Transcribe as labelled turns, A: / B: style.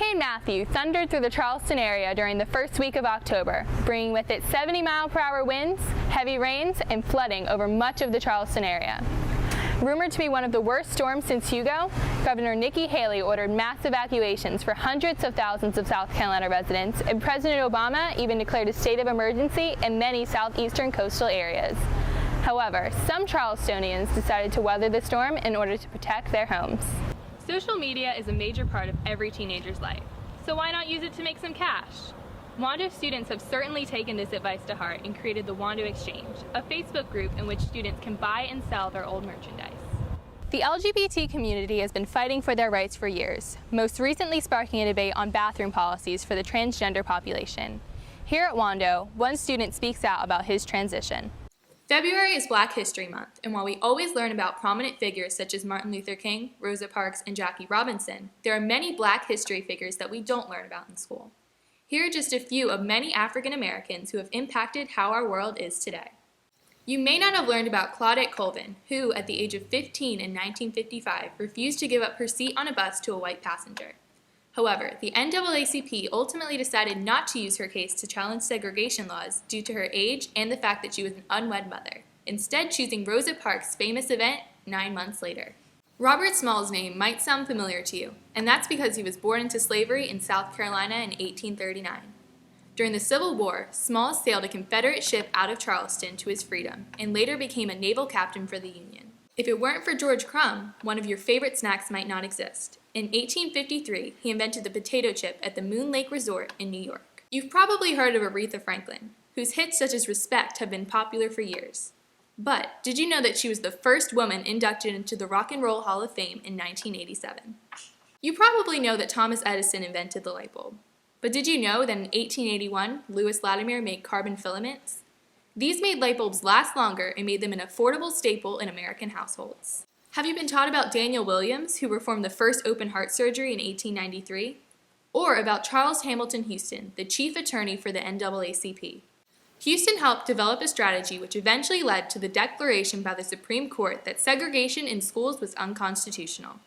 A: Hurricane Matthew thundered through the Charleston area during the first week of October, bringing with it 70-mile-per-hour winds, heavy rains, and flooding over much of the Charleston area. Rumored to be one of the worst storms since Hugo, Governor Nikki Haley ordered mass evacuations for hundreds of thousands of South Carolina residents, and President Obama even declared a state of emergency in many southeastern coastal areas. However, some Charlestonians decided to weather the storm in order to protect their homes. Social media is a major part of every teenager's life, so why not use it to make some cash? Wando students have certainly taken this advice to heart and created the Wando Exchange, a Facebook group in which students can buy and sell their old merchandise. The LGBT community has been fighting for their rights for years, most recently sparking a debate on bathroom policies for the transgender population. Here at Wando, one student speaks out about his transition. February is Black History Month, and while we always learn about prominent figures such as Martin Luther King, Rosa Parks, and Jackie Robinson, there are many Black history figures that we don't learn about in school. Here are just a few of many African Americans who have impacted how our world is today. You may not have learned about Claudette Colvin, who, at the age of 15 in 1955, refused to give up her seat on a bus to a white passenger. However, the NAACP ultimately decided not to use her case to challenge segregation laws due to her age and the fact that she was an unwed mother, instead choosing Rosa Parks' famous event 9 months later. Robert Small's name might sound familiar to you, and that's because he was born into slavery in South Carolina in 1839. During the Civil War, Small sailed a Confederate ship out of Charleston to his freedom, and later became a naval captain for the Union. If it weren't for George Crumb, one of your favorite snacks might not exist. In 1853, he invented the potato chip at the Moon Lake Resort in New York. You've probably heard of Aretha Franklin, whose hits such as Respect have been popular for years. But did you know that she was the first woman inducted into the Rock and Roll Hall of Fame in 1987? You probably know that Thomas Edison invented the light bulb. But did you know that in 1881, Lewis Latimer made carbon filaments? These made light bulbs last longer and made them an affordable staple in American households. Have you been taught about Daniel Williams, who performed the first open heart surgery in 1893? Or about Charles Hamilton Houston, the chief attorney for the NAACP? Houston helped develop a strategy which eventually led to the declaration by the Supreme Court that segregation in schools was unconstitutional.